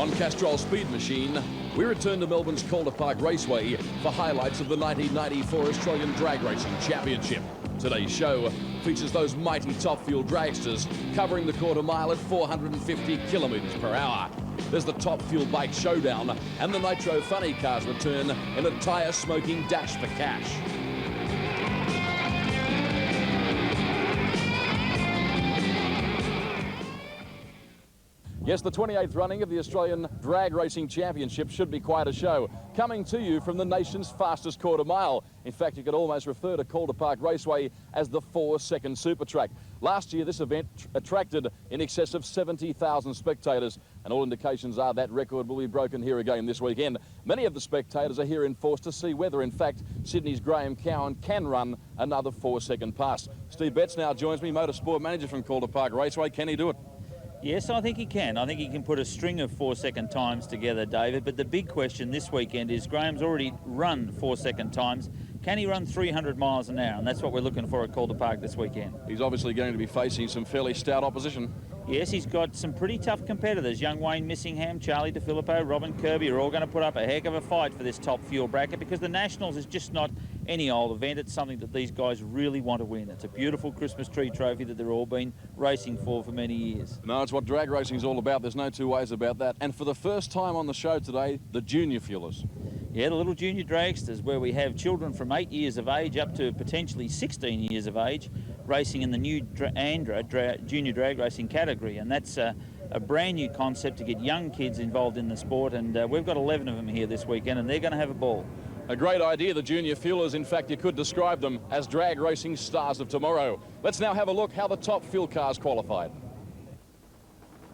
On Castrol Speed Machine, we return to Melbourne's Calder Park Raceway for highlights of the 1994 Australian Drag Racing Championship. Today's show features those mighty Top Fuel dragsters covering the quarter mile at 450 kilometres per hour. There's the Top Fuel Bike Showdown, and the Nitro Funny Cars return in a tyre-smoking dash for cash. Yes, the 28th running of the Australian Drag Racing Championship should be quite a show, coming to you from the nation's fastest quarter mile. In fact, you could almost refer to Calder Park Raceway as the 4-second super track. Last year, this event attracted in excess of 70,000 spectators, and all indications are that record will be broken here again this weekend. Many of the spectators are here in force to see whether, in fact, Sydney's Graham Cowen can run another 4-second pass. Steve Betts now joins me, motorsport manager from Calder Park Raceway. Can he do it? Yes, I think he can. I think he can put a string of 4-second times together, David. But the big question this weekend is Graham's already run 4-second times. Can he run 300 miles an hour? And that's what we're looking for at Calder Park this weekend. He's obviously going to be facing some fairly stout opposition. Yes, he's got some pretty tough competitors. Young Wayne Missingham, Charlie DeFilippo, Robin Kirby are all going to put up a heck of a fight for this top fuel bracket, because the Nationals is just not any old event. It's something that these guys really want to win. It's a beautiful Christmas tree trophy that they've all been racing for many years. No, it's what drag racing is all about. There's no two ways about that. And for the first time on the show today, the junior fuelers. Yeah, the little junior dragsters, where we have children from 8 years of age up to potentially 16 years of age racing in the new Andra junior drag racing category. And that's a brand new concept to get young kids involved in the sport. And we've got 11 of them here this weekend, and they're going to have a ball. A great idea, the junior fuelers. In fact, you could describe them as drag racing stars of tomorrow. Let's now have a look how the top fuel cars qualified.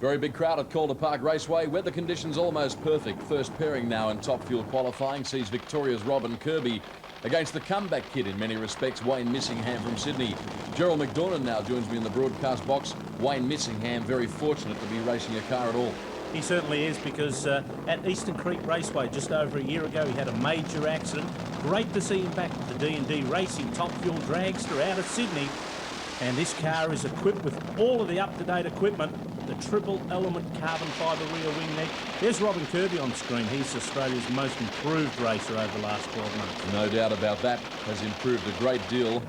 Very big crowd at Calder Park Raceway. Weather conditions almost perfect. First pairing now in top fuel qualifying sees Victoria's Robin Kirby against the comeback kid in many respects, Wayne Missingham from Sydney. Gerald McDornan now joins me in the broadcast box. Wayne Missingham, very fortunate to be racing a car at all. He certainly is, because at Eastern Creek Raceway just over a year ago he had a major accident. Great to see him back at the D&D Racing Top Fuel Dragster out of Sydney. And this car is equipped with all of the up-to-date equipment, the triple element carbon fibre rear wing neck. There's Robin Kirby on screen. He's Australia's most improved racer over the last 12 months. No doubt about that. Has improved a great deal.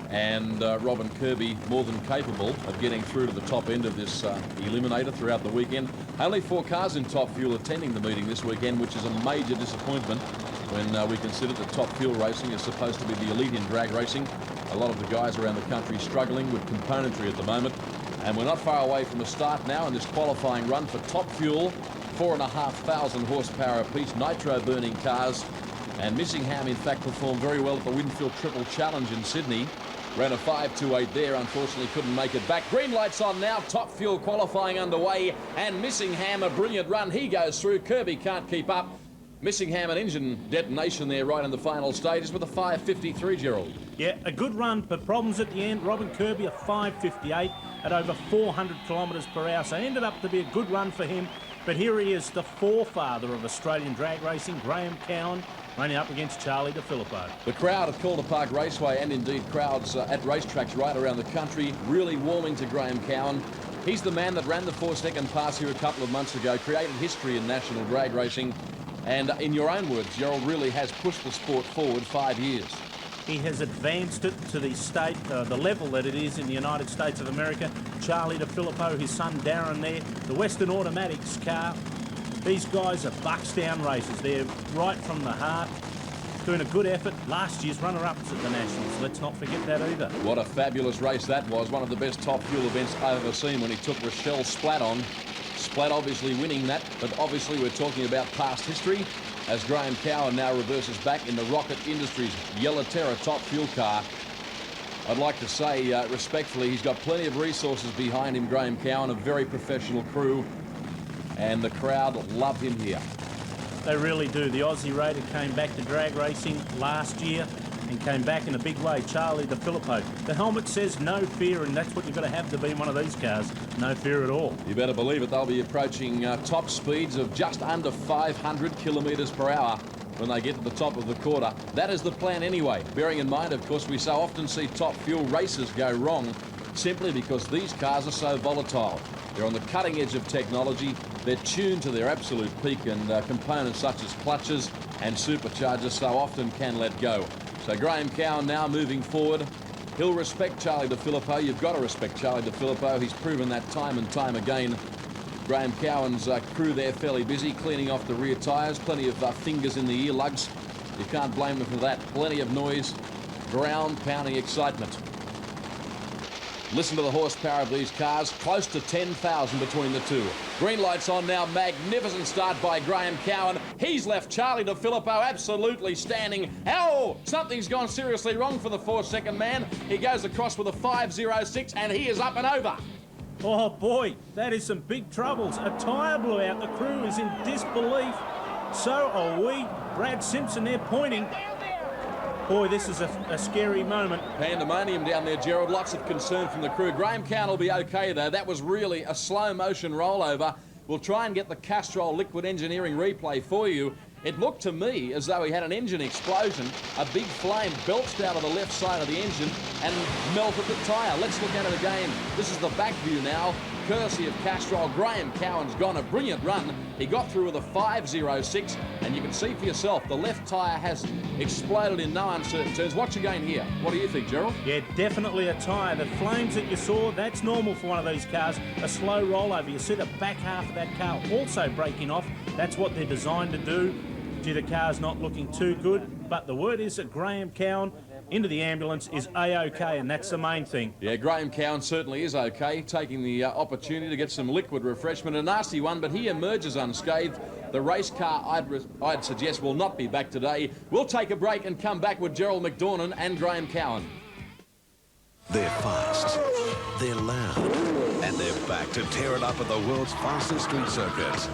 And Robin Kirby more than capable of getting through to the top end of this eliminator throughout the weekend. Only 4 cars in Top Fuel attending the meeting this weekend, which is a major disappointment when we consider that Top Fuel racing is supposed to be the elite in drag racing. A lot of the guys around the country struggling with componentry at the moment. And we're not far away from a start now in this qualifying run for Top Fuel. 4,500 horsepower apiece, nitro-burning cars. And Missingham, in fact, performed very well at the Winfield Triple Challenge in Sydney. Ran a 5.28 there, unfortunately couldn't make it back. Green lights on now, Top Fuel qualifying underway, and Missingham, a brilliant run. He goes through, Kirby can't keep up. Missingham, an engine detonation there right in the final stages with a 5.53, Gerald. Yeah, a good run, but problems at the end. Robin Kirby, a 5.58 at over 400 kilometres per hour, so it ended up to be a good run for him. But here he is, the forefather of Australian drag racing, Graham Cowen, running up against Charlie DeFilippo. The crowd at Calder Park Raceway, and indeed crowds at racetracks right around the country, really warming to Graham Cowen. He's the man that ran the 4-second pass here a couple of months ago, created history in national drag racing, and in your own words, Gerald, really has pushed the sport forward 5 years. He has advanced it to the state, the level that it is in the United States of America. Charlie DeFilippo, his son Darren there, the Western Automatics car. These guys are Buckstown racers. They're right from the heart, doing a good effort. Last year's runner-ups at the Nationals. Let's not forget that either. What a fabulous race that was. One of the best Top Fuel events I've ever seen when he took Rochelle Splatt on. Splatt obviously winning that, but obviously we're talking about past history as Graham Cowen now reverses back in the Rocket Industries Yellow Terror Top Fuel car. I'd like to say respectfully, he's got plenty of resources behind him, Graham Cowen, a very professional crew, and the crowd love him here. They really do. The Aussie Raider came back to drag racing last year and came back in a big way. Charlie DeFilippo. The helmet says no fear, and that's what you've got to have to be in one of these cars. No fear at all. You better believe it. They'll be approaching top speeds of just under 500 kilometres per hour when they get to the top of the quarter. That is the plan anyway. Bearing in mind, of course, we so often see Top Fuel races go wrong simply because these cars are so volatile. They're on the cutting edge of technology. They're tuned to their absolute peak, and components such as clutches and superchargers so often can let go. So Graham Cowen now moving forward. He'll respect Charlie DeFilippo. You've got to respect Charlie DeFilippo. He's proven that time and time again. Graham Cowen's crew there fairly busy cleaning off the rear tyres. Plenty of fingers in the earlugs. You can't blame them for that. Plenty of noise, ground-pounding excitement. Listen to the horsepower of these cars. Close to 10,000 between the two. Green lights on now. Magnificent start by Graham Cowen. He's left Charlie DeFilippo absolutely standing. Oh, something's gone seriously wrong for the 4-second man. He goes across with a 5.06 and he is up and over. Oh boy, that is some big troubles. A tyre blew out. The crew is in disbelief. So are we. Brad Simpson there pointing. Boy, this is a scary moment. Pandemonium down there, Gerald. Lots of concern from the crew. Graham Cowen will be okay, though. That was really a slow-motion rollover. We'll try and get the Castrol Liquid Engineering replay for you. It looked to me as though he had an engine explosion. A big flame belched out of the left side of the engine and melted the tyre. Let's look at it again. This is the back view now, courtesy of Castrol. Graham Cowen's gone a brilliant run. He got through with a 5.06, and you can see for yourself the left tyre has exploded in no uncertain terms. Watch again here. What do you think, Gerald? Yeah, definitely a tyre. The flames that you saw, that's normal for one of these cars. A slow rollover. You see the back half of that car also breaking off. That's what they're designed to do. Gee, the car's not looking too good, but the word is that Graham Cowen into the ambulance is A-OK, and that's the main thing. Yeah, Graham Cowen certainly is okay, taking the opportunity to get some liquid refreshment. A nasty one, but he emerges unscathed. The race car, I'd suggest, will not be back today. We'll take a break and come back with Gerald McDornan and Graham Cowen. They're fast, they're loud, and they're back to tear it up at the world's fastest street circuit.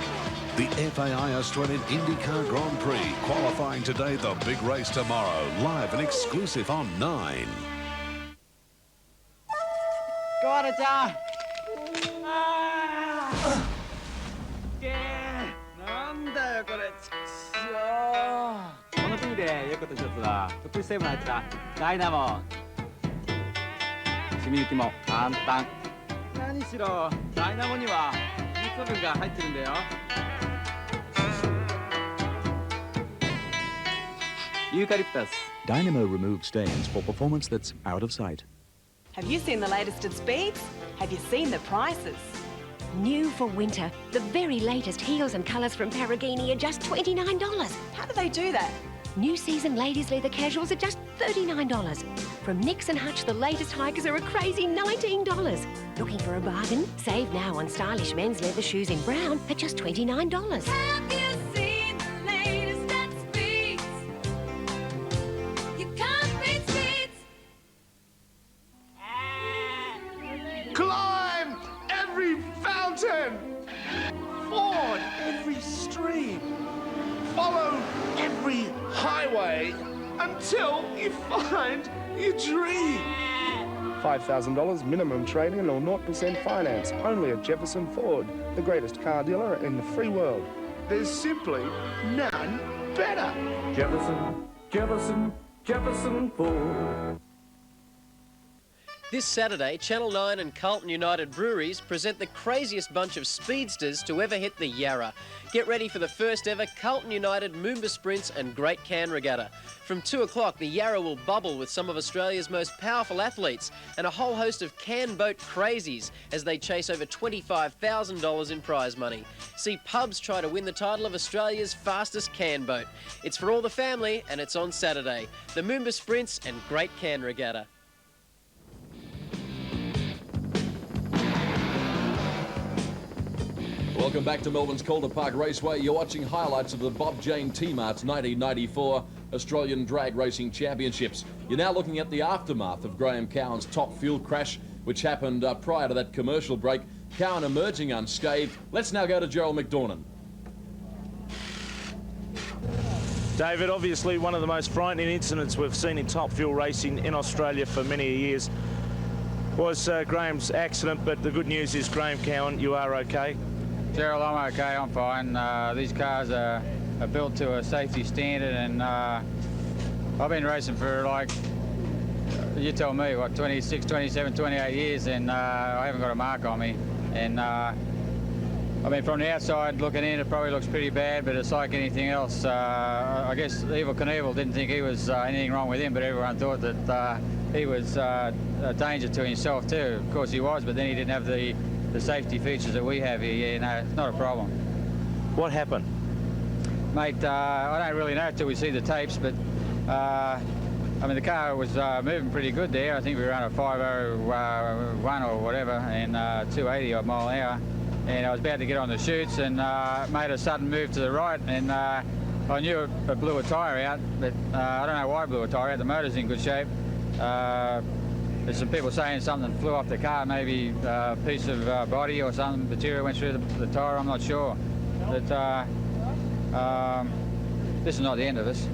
The FAI Australian IndyCar Grand Prix, qualifying today, the big race tomorrow, live and exclusive on 9. Go-Hara-chan! Dynamo removed stains for performance that's out of sight. Have you seen the latest in speeds? Have you seen the prices? New for winter, the very latest heels and colours from Paragini are just $29. How do they do that? New season ladies' leather casuals are just $39. From Nix and Hutch, the latest hikers are a crazy $19. Looking for a bargain? Save now on stylish men's leather shoes in brown at just $29. Have you seen the latest at Speeds? You can't beat Speeds. Climb every fountain, ford every stream, follow every highway until you find your dream. $5,000 minimum trade-in or 0% finance. Only at Jefferson Ford, the greatest car dealer in the free world. There's simply none better. Jefferson Ford. This Saturday, Channel 9 and Carlton United Breweries present the craziest bunch of speedsters to ever hit the Yarra. Get ready for the first ever Carlton United Moomba Sprints and Great Can Regatta. From 2 o'clock, the Yarra will bubble with some of Australia's most powerful athletes and a whole host of can boat crazies as they chase over $25,000 in prize money. See pubs try to win the title of Australia's fastest can boat. It's for all the family and it's on Saturday. The Moomba Sprints and Great Can Regatta. Welcome back to Melbourne's Calder Park Raceway. You're watching highlights of the Bob Jane T-Mart's 1994 Australian Drag Racing Championships. You're now looking at the aftermath of Graham Cowen's top fuel crash, which happened prior to that commercial break. Cowen emerging unscathed. Let's now go to Gerald McDornan. David, obviously one of the most frightening incidents we've seen in top fuel racing in Australia for many years was Graham's accident, but the good news is, Graham Cowen, you are okay. Gerald, I'm okay, I'm fine. These cars are built to a safety standard, and I've been racing for like you tell me, what, 26, 27, 28 years, and I haven't got a mark on me. And I mean, from the outside looking in, it probably looks pretty bad, but it's like anything else. I guess Evel Knievel didn't think he was anything wrong with him, but everyone thought that he was a danger to himself too. Of course he was, but then he didn't have the safety features that we have here. Yeah, no, it's not a problem. What happened? Mate, I don't really know till we see the tapes, but I mean, the car was moving pretty good there. I think we were on a 501 or whatever, and 280 odd mile an hour. And I was about to get on the chutes and made a sudden move to the right, and I knew it blew a tyre out, but I don't know why it blew a tyre out. The motor's in good shape. There's some people saying something flew off the car, maybe a piece of body or something, material went through the tyre, I'm not sure. But this is not the end of this.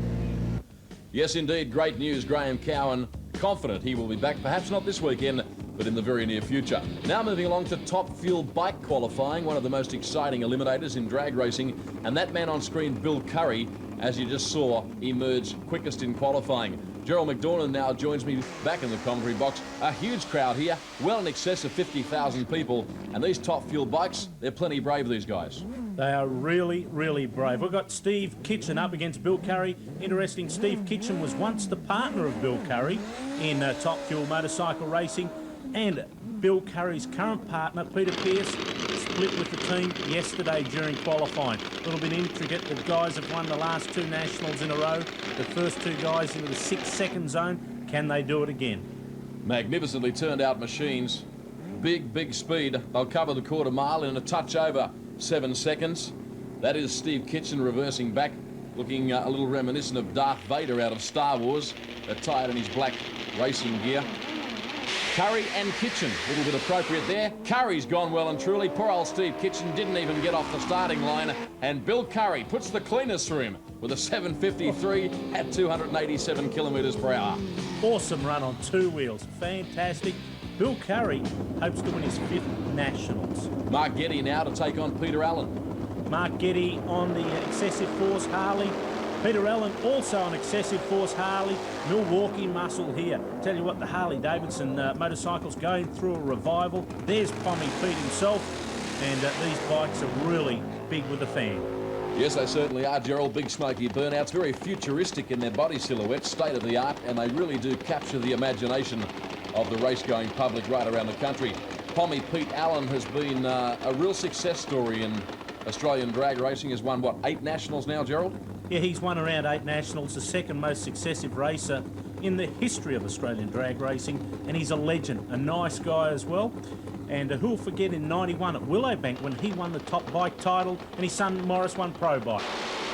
Yes, indeed, great news. Graham Cowen confident he will be back, perhaps not this weekend, but in the very near future. Now moving along to Top Fuel bike qualifying, one of the most exciting eliminators in drag racing, and that man on screen, Bill Curry, as you just saw, emerged quickest in qualifying. Gerald McDornan now joins me back in the commentary box. A huge crowd here, well in excess of 50,000 people, and these Top Fuel bikes, they're plenty brave, these guys. They are really, really brave. We've got Steve Kitchen up against Bill Curry. Interesting, Steve Kitchen was once the partner of Bill Curry in Top Fuel motorcycle racing, and Bill Curry's current partner, Peter Pearce, split with the team yesterday during qualifying. A little bit intricate. The guys have won the last two nationals in a row. The first two guys into the 6-second zone. Can they do it again? Magnificently turned out machines. Big speed. They'll cover the quarter mile in a touch over 7 seconds. That is Steve Kitchen reversing back, looking a little reminiscent of Darth Vader out of Star Wars, attired in his black racing gear. Curry and Kitchen, a little bit appropriate there. Curry's gone well and truly. Poor old Steve Kitchen didn't even get off the starting line. And Bill Curry puts the cleaners through him with a 753 at 287 kilometres per hour. Awesome run on two wheels. Fantastic. Bill Curry hopes to win his 5th Nationals. Mark Getty now to take on Peter Allen. Mark Getty on the Excessive Force Harley. Peter Allen also on Excessive Force Harley. Milwaukee muscle here. Tell you what, the Harley Davidson motorcycle's going through a revival. There's Pommy Pete himself, and these bikes are really big with the fan. Yes, they certainly are, Gerald. Big smoky burnouts, very futuristic in their body silhouettes, state of the art, and they really do capture the imagination of the race-going public right around the country. Pommy Pete Allen has been a real success story in Australian drag racing. Has won, what, 8 nationals now, Gerald? Yeah, he's won around 8 nationals, the second most successive racer in the history of Australian drag racing, and he's a legend, a nice guy as well. And who'll forget in '91 at Willowbank when he won the top bike title and his son Morris won pro bike.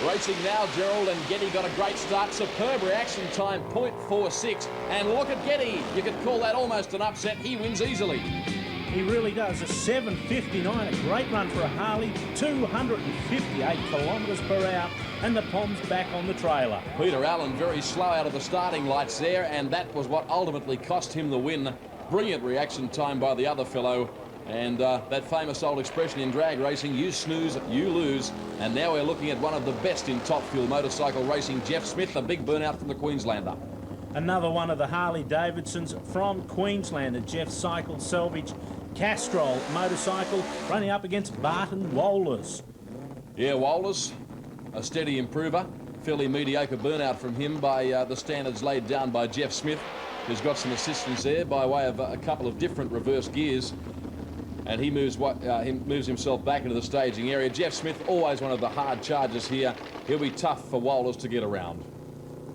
Racing now, Gerald, and Getty got a great start. Superb reaction time, 0.46. And look at Getty. You could call that almost an upset. He wins easily. He really does. A 7.59, a great run for a Harley, 258 kilometres per hour, and the Pom's back on the trailer. Peter Allen very slow out of the starting lights there, and that was what ultimately cost him the win. Brilliant reaction time by the other fellow. And that famous old expression in drag racing, you snooze, you lose. And now we're looking at one of the best in Top Fuel motorcycle racing, Jeff Smith, a big burnout from the Queenslander. Another one of the Harley Davidsons from Queensland, a Jeff Cycle Selvage Castrol motorcycle, running up against Barton Wohlers. Yeah, Wohlers, a steady improver. Fairly mediocre burnout from him by the standards laid down by Jeff Smith, who's got some assistance there by way of a couple of different reverse gears. And he moves himself back into the staging area. Jeff Smith, always one of the hard chargers here. He'll be tough for Wohlers to get around.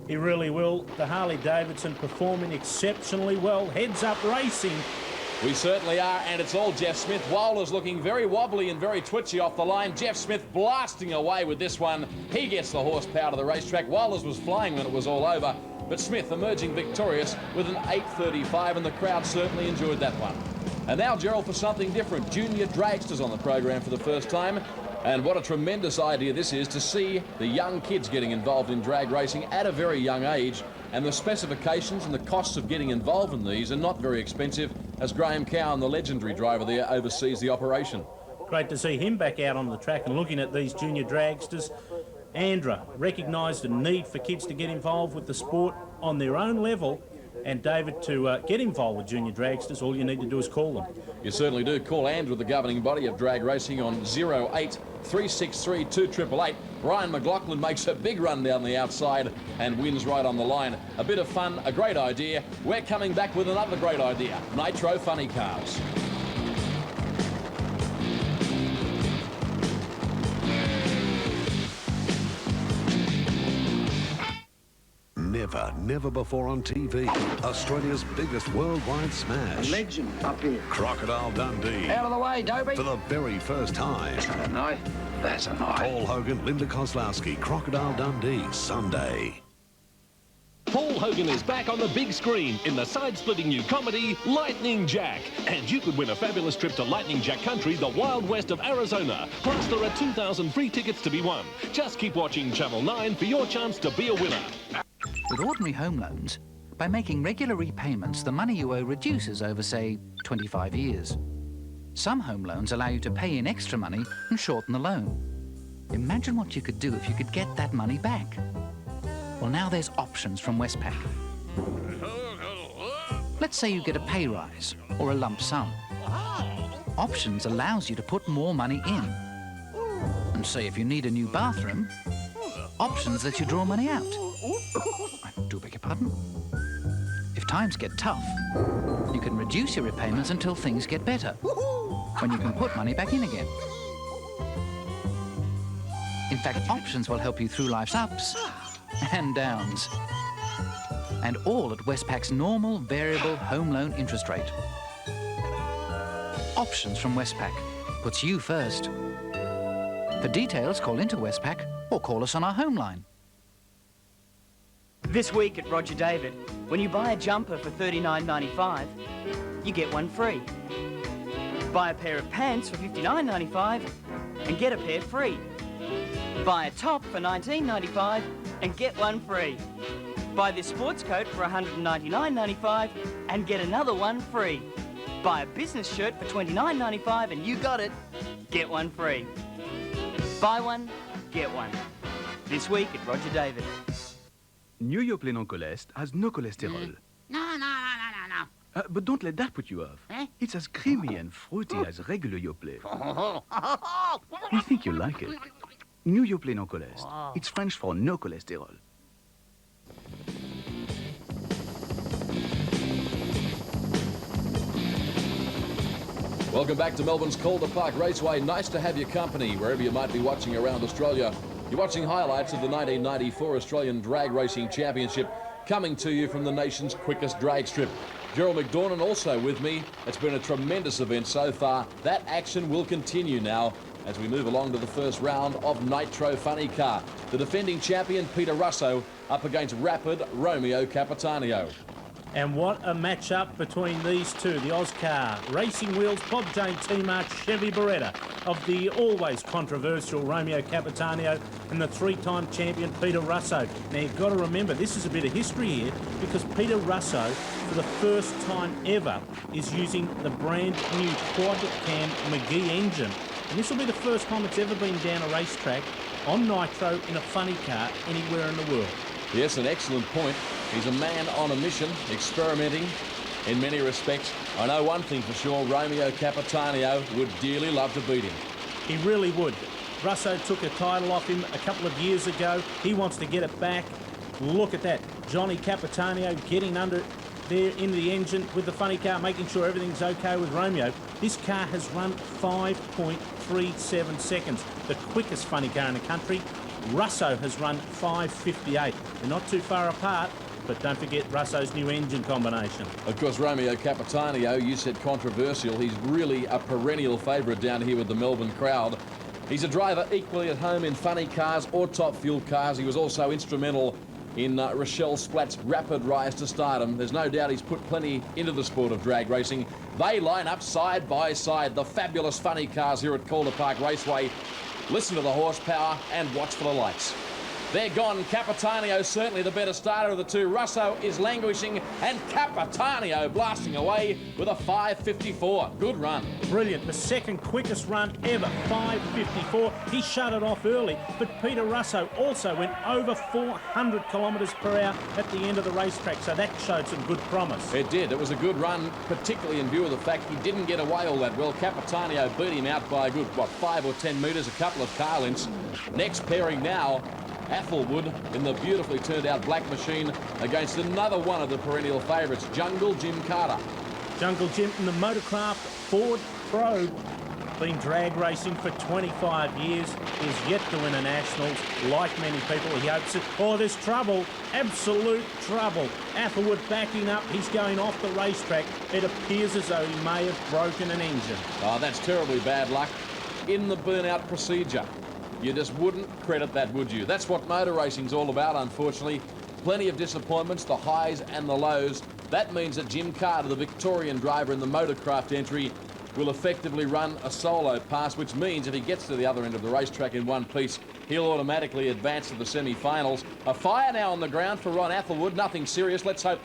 He really will. The Harley Davidson performing exceptionally well. Heads up racing. We certainly are, and it's all Jeff Smith. Wohlers looking very wobbly and very twitchy off the line. Jeff Smith blasting away with this one. He gets the horsepower to the racetrack. Wohlers was flying when it was all over, but Smith emerging victorious with an 8.35, and the crowd certainly enjoyed that one. And now, Gerald, for something different. Junior dragsters on the program for the first time. And what a tremendous idea this is to see the young kids getting involved in drag racing at a very young age. And the specifications and the costs of getting involved in these are not very expensive, as Graham Cowen, the legendary driver there, oversees the operation. Great to see him back out on the track and looking at these junior dragsters. Andra recognised a need for kids to get involved with the sport on their own level, And David, to get involved with junior dragsters, all you need to do is call them. You certainly do. Call Andrew, the governing body of drag racing, on 08 363 2888. Brian McLaughlin makes a big run down the outside and wins right on the line. A bit of fun, a great idea. We're coming back with another great idea, Nitro Funny Cars. Never before on TV. Australia's biggest worldwide smash. A legend up here. Crocodile Dundee. Out of the way, Dobie. For the very first time. That's a knife. That's a knife. Paul Hogan, Linda Kozlowski, Crocodile Dundee, Sunday. Paul Hogan is back on the big screen in the side-splitting new comedy, Lightning Jack. And you could win a fabulous trip to Lightning Jack Country, the wild west of Arizona. Plus, there are 2,000 free tickets to be won. Just keep watching Channel 9 for your chance to be a winner. With ordinary home loans, by making regular repayments, the money you owe reduces over, say, 25 years. Some home loans allow you to pay in extra money and shorten the loan. Imagine what you could do if you could get that money back. Well, now there's options from Westpac. Let's say you get a pay rise or a lump sum. Options allows you to put more money in. And say if you need a new bathroom, Options lets you draw money out. I do beg your pardon? If times get tough, you can reduce your repayments until things get better, when you can put money back in again. In fact, Options will help you through life's ups and downs. And all at Westpac's normal variable home loan interest rate. Options from Westpac puts you first. For details, call into Westpac or call us on our home line. This week at Roger David, when you buy a jumper for $39.95, you get one free. Buy a pair of pants for $59.95 and get a pair free. Buy a top for $19.95 and get one free. Buy this sports coat for $199.95 and get another one free. Buy a business shirt for $29.95 and you got it. Get one free. Buy one, get one. This week at Roger David. New Yoplait non-cholest has no cholesterol. No. But don't let that put you off. Eh? It's as creamy and fruity as regular Yoplait. We think you'll like it. New Yoplait non-cholest. It's French for no cholesterol. Welcome back to Melbourne's Calder Park Raceway. Nice to have your company wherever you might be watching around Australia. You're watching highlights of the 1994 Australian Drag Racing Championship, coming to you from the nation's quickest drag strip. Gerald McDornan also with me. It's been a tremendous event so far. That action will continue now as we move along to the first round of Nitro Funny Car. The defending champion, Peter Russo, up against Rapid Romeo Capitanio. And what a match-up between these two. The Oscar Racing Wheels, Bob Jane T-Mark Chevy Beretta of the always controversial Romeo Capitanio and the three-time champion Peter Russo. Now, you've got to remember, this is a bit of history here because Peter Russo, for the first time ever, is using the brand new quad-cam McGee engine. And this will be the first time it's ever been down a racetrack on nitro in a funny car anywhere in the world. Yes, an excellent point. He's a man on a mission, experimenting in many respects. I know one thing for sure, Romeo Capitanio would dearly love to beat him. He really would. Russo took a title off him a couple of years ago. He wants to get it back. Look at that. Johnny Capitanio getting under there in the engine with the funny car, making sure everything's okay with Romeo. This car has run 5.37 seconds, the quickest funny car in the country. Russo has run 5.58. They're not too far apart, but don't forget Russo's new engine combination. Of course, Romeo Capitanio, you said controversial. He's really a perennial favourite down here with the Melbourne crowd. He's a driver equally at home in funny cars or top fuel cars. He was also instrumental in Rochelle Splatt's rapid rise to stardom. There's no doubt he's put plenty into the sport of drag racing. They line up side by side, the fabulous funny cars here at Calder Park Raceway. Listen to the horsepower and watch for the lights. They're gone. Capitanio certainly the better starter of the two. Russo is languishing, and Capitanio blasting away with a 5.54. Good run. Brilliant. The second quickest run ever, 5.54. He shut it off early, but Peter Russo also went over 400 kilometres per hour at the end of the racetrack, so that showed some good promise. It did. It was a good run, particularly in view of the fact he didn't get away all that well. Capitanio beat him out by a good, 5 or 10 metres, a couple of car lengths. Next pairing now, Athelwood in the beautifully turned out black machine against another one of the perennial favourites, Jungle Jim Carter. Jungle Jim in the Motorcraft Ford Pro. Been drag racing for 25 years. Is yet to win a Nationals. Like many people, he hopes it. Oh, there's trouble. Absolute trouble. Athelwood backing up. He's going off the racetrack. It appears as though he may have broken an engine. Oh, that's terribly bad luck. In the burnout procedure. You just wouldn't credit that, would you? That's what motor racing's all about, unfortunately. Plenty of disappointments, the highs and the lows. That means that Jim Carter, the Victorian driver in the Motorcraft entry, will effectively run a solo pass, which means if he gets to the other end of the racetrack in one piece, he'll automatically advance to the semi-finals. A fire now on the ground for Ron Athelwood. Nothing serious. Let's hope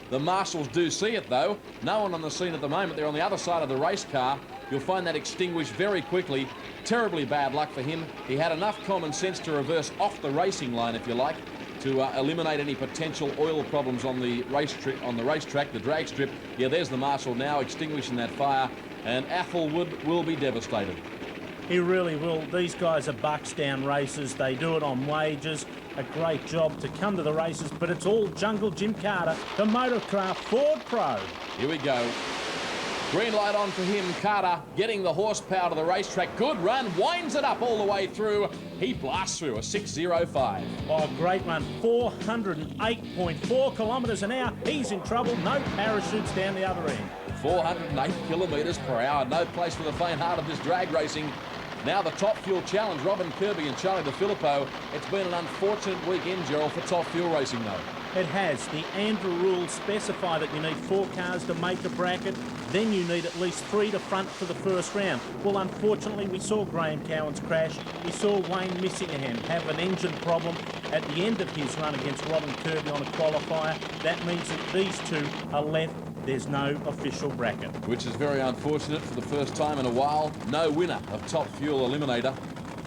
the marshals do see it, though. No one on the scene at the moment. They're on the other side of the race car. You'll find that extinguished very quickly. Terribly bad luck for him. He had enough common sense to reverse off the racing line, if you like, to eliminate any potential oil problems on the racetrack, the drag strip. Yeah, there's the marshal now extinguishing that fire, and Athelwood will be devastated. He really will. These guys are bucks down races. They do it on wages. A great job to come to the races, but it's all Jungle Jim Carter, the Motorcraft Ford Pro. Here we go. Green light on for him. Carter getting the horsepower to the racetrack. Good run. Winds it up all the way through. He blasts through a 6.05. Oh, great run. 408.4 kilometres an hour. He's in trouble. No parachutes down the other end. 408 kilometres per hour. No place for the faint-hearted of this drag racing. Now the Top Fuel Challenge. Robin Kirby and Charlie DeFilippo. It's been an unfortunate weekend, Gerald, for Top Fuel Racing, though. It has. The Andrew rules specify that you need 4 cars to make a bracket. Then you need at least 3 to front for the first round. Well, unfortunately, we saw Graham Cowen's crash. We saw Wayne Missingham have an engine problem at the end of his run against Robin Kirby on a qualifier. That means that these two are left. There's no official bracket. Which is very unfortunate for the first time in a while. No winner of Top Fuel Eliminator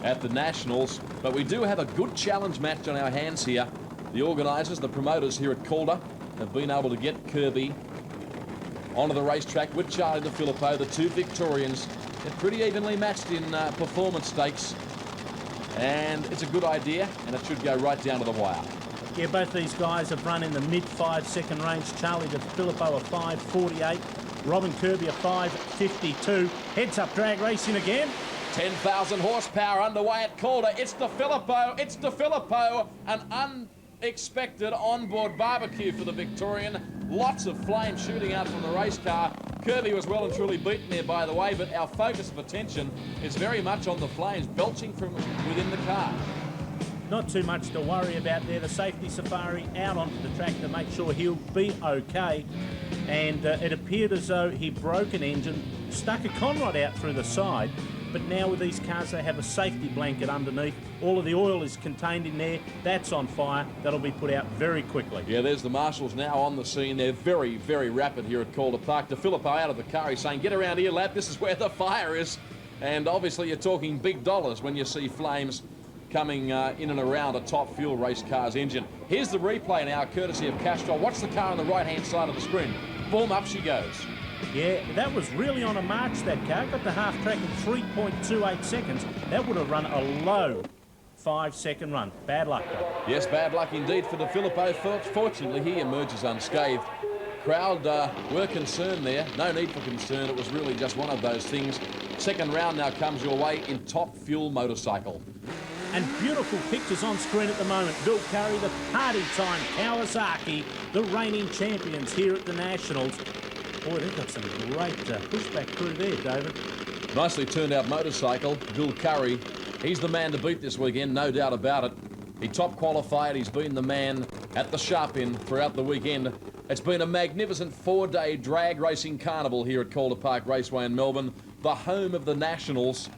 at the Nationals. But we do have a good challenge match on our hands here. The organisers, the promoters here at Calder, have been able to get Kirby onto the racetrack with Charlie DeFilippo, the two Victorians. They're pretty evenly matched in performance stakes. And it's a good idea, and it should go right down to the wire. Yeah, both these guys have run in the mid 5-second range. Charlie DeFilippo a 5.48, Robin Kirby a 5.52. Heads up drag racing again. 10,000 horsepower underway at Calder. It's DeFilippo. It's DeFilippo. An unexpected onboard barbecue for the Victorian. Lots of flame shooting out from the race car. Kirby was well and truly beaten there, by the way, but our focus of attention is very much on the flames belching from within the car. Not too much to worry about there. The safety safari out onto the track to make sure he'll be okay. And it appeared as though he broke an engine, stuck a conrod out through the side. But now with these cars, they have a safety blanket underneath. All of the oil is contained in there. That's on fire. That'll be put out very quickly. Yeah, there's the marshals now on the scene. They're very, very rapid here at Calder Park. DeFilippo out of the car. He's saying, get around here, lad. This is where the fire is. And obviously you're talking big dollars when you see flames coming in and around a Top Fuel race car's engine. Here's the replay now, courtesy of Castrol. Watch the car on the right-hand side of the screen. Boom, up she goes. Yeah, that was really on a march, that car. Got the half track in 3.28 seconds. That would have run a low 5-second run. Bad luck, though. Yes, bad luck indeed for DeFilippo. Fortunately, he emerges unscathed. Crowd were concerned there. No need for concern. It was really just one of those things. Second round now comes your way in Top Fuel motorcycle. And beautiful pictures on screen at the moment. Bill Curry, the party time Kawasaki, the reigning champions here at the Nationals. Boy, they've got some great pushback crew there, David. Nicely turned out motorcycle. Bill Curry, he's the man to beat this weekend, no doubt about it. He top qualified. He's been the man at the sharp end throughout the weekend. It's been a magnificent 4-day drag racing carnival here at Calder Park Raceway in Melbourne, the home of the Nationals.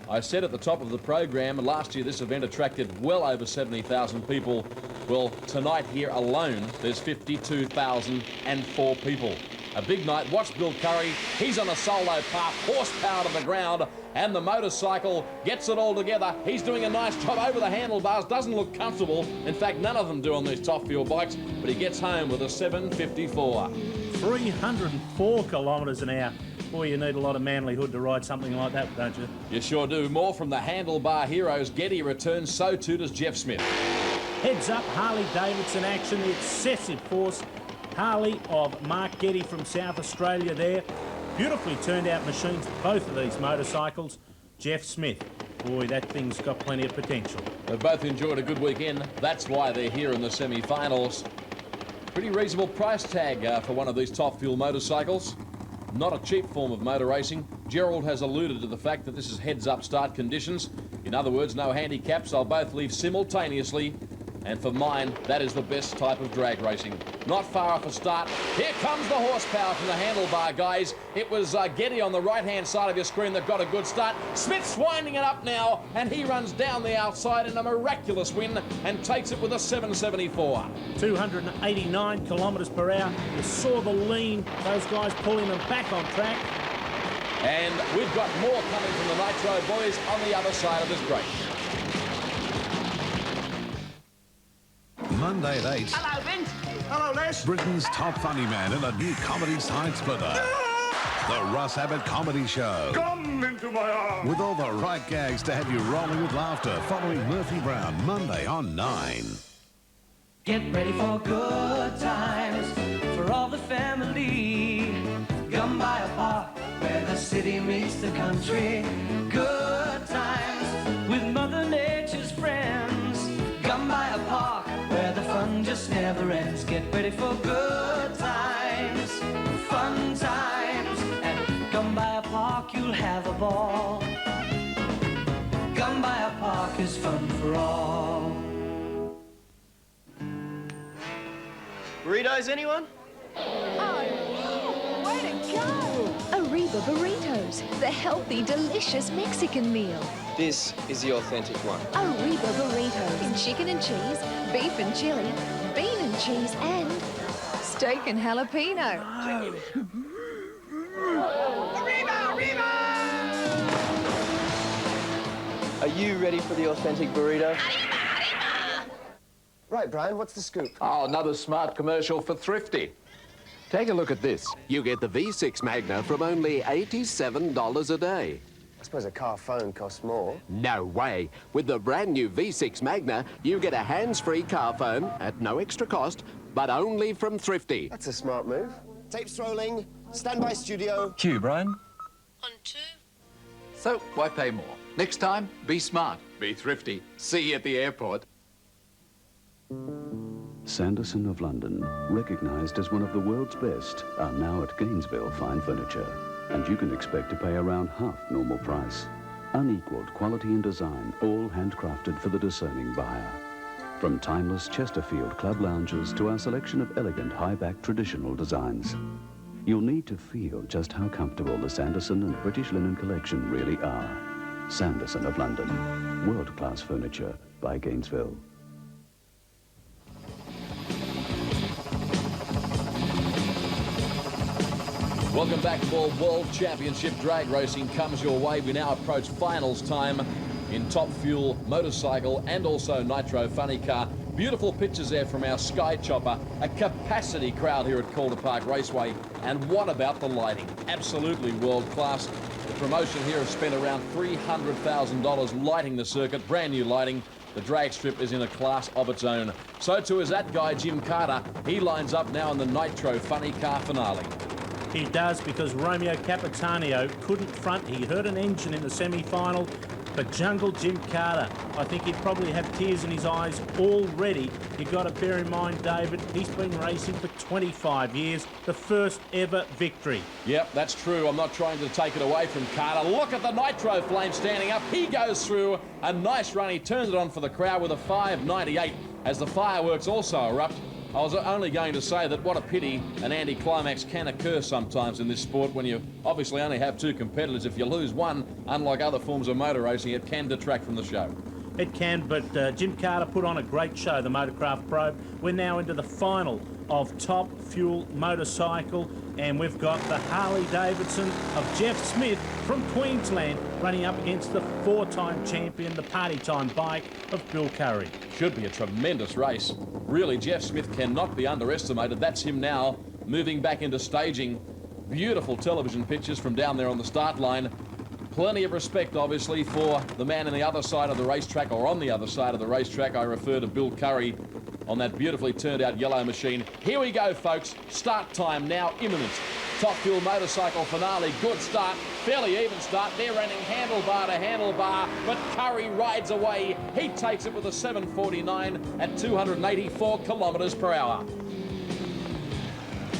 I said at the top of the program, last year this event attracted well over 70,000 people. Well, tonight here alone, there's 52,004 people. A big night. Watch Bill Curry. He's on a solo path, horsepower to the ground, and the motorcycle gets it all together. He's doing a nice job over the handlebars. Doesn't look comfortable. In fact, none of them do on these top fuel bikes, but he gets home with a 754. 304 kilometres an hour. Boy, you need a lot of manlyhood to ride something like that, don't you? You sure do. More from the handlebar heroes. Getty returns, so too does Jeff Smith. Heads up, Harley-Davidson action, the excessive force. Harley of Mark Getty from South Australia there. Beautifully turned out machines, both of these motorcycles. Jeff Smith. Boy, that thing's got plenty of potential. They've both enjoyed a good weekend. That's why they're here in the semi-finals. Pretty reasonable price tag for one of these top fuel motorcycles. Not a cheap form of motor racing. Gerald has alluded to the fact that this is heads-up start conditions. In other words, no handicaps. They'll both leave simultaneously. And for mine, that is the best type of drag racing. Not far off a start. Here comes the horsepower from the handlebar, guys. It was Getty on the right-hand side of your screen that got a good start. Smith's winding it up now, and he runs down the outside in a miraculous win and takes it with a 774. 289 kilometres per hour. You saw the lean, those guys pulling them back on track. And we've got more coming from the Nitro boys on the other side of this break. Monday at 8. Hello, Vince. Hello, Les. Britain's top funny man in a new comedy side splitter. The Russ Abbott Comedy Show. Come into my arms. With all the right gags to have you rolling with laughter following Murphy Brown, Monday on 9. Get ready for good times for all the family. Gumbaya Park, where the city meets the country. Good times with Mother Nature's friends. Gumbaya Park, where the fun just never ends. Get ready for good times, fun times. At Gumbaya Park, you'll have a ball. Gumbaya Park is fun for all. Burritos, anyone? Oh, way to go! Arriba Burritos, the healthy, delicious Mexican meal. This is the authentic one. Arriba Burritos in chicken and cheese, beef and chili, bean and cheese, and steak and jalapeno. Arriba, arriba! Are you ready for the authentic burrito? Right, Brian, what's the scoop? Oh, another smart commercial for Thrifty. Take a look at this. You get the V6 Magna from only $87 a day. I suppose a car phone costs more. No way. With the brand new V6 Magna, you get a hands-free car phone at no extra cost, but only from Thrifty. That's a smart move. Tapes rolling. Standby studio. Cue, Brian. On 2. So, why pay more? Next time, be smart, be thrifty. See you at the airport. Sanderson of London, recognised as one of the world's best, are now at Gainesville Fine Furniture. And you can expect to pay around half normal price. Unequalled quality and design, all handcrafted for the discerning buyer. From timeless Chesterfield club lounges to our selection of elegant high-back traditional designs. You'll need to feel just how comfortable the Sanderson and British Linen collection really are. Sanderson of London, world-class furniture by Gainesville. Welcome back for World Championship Drag Racing comes your way. We now approach finals time in Top Fuel motorcycle and also Nitro funny car. Beautiful pictures there from our Sky Chopper. A capacity crowd here at Calder Park Raceway. And what about the lighting? Absolutely world class. The promotion here has spent around $300,000 lighting the circuit. Brand new lighting. The drag strip is in a class of its own. So too is that guy, Jim Carter. He lines up now in the Nitro funny car finale. He does, because Romeo Capitanio couldn't front. He heard an engine in the semi-final, but Jungle Jim Carter, I think he'd probably have tears in his eyes already. You've got to bear in mind, David, he's been racing for 25 years, the first ever victory. Yep, that's true. I'm not trying to take it away from Carter. Look at the Nitro flame standing up. He goes through a nice run. He turns it on for the crowd with a 5.98 as the fireworks also erupt. I was only going to say that what a pity an anticlimax can occur sometimes in this sport when you obviously only have two competitors. If you lose one, unlike other forms of motor racing, it can detract from the show. It can, but Jim Carter put on a great show, the Motorcraft Probe. We're now into the final of Top Fuel Motorcycle, and we've got the Harley-Davidson of Jeff Smith from Queensland running up against the four-time champion, the Party Time bike of Bill Curry. Should be a tremendous race. Really, Jeff Smith cannot be underestimated. That's him now moving back into staging. Beautiful television pictures from down there on the start line. Plenty of respect, obviously, for the man on the other side of the racetrack, or on the other side of the racetrack. I refer to Bill Curry on that beautifully turned out yellow machine. Here we go, folks. Start time now imminent. Top Fuel Motorcycle finale. Good start. Fairly even start. They're running handlebar to handlebar, but Curry rides away. He takes it with a 7:49 at 284 kilometres per hour.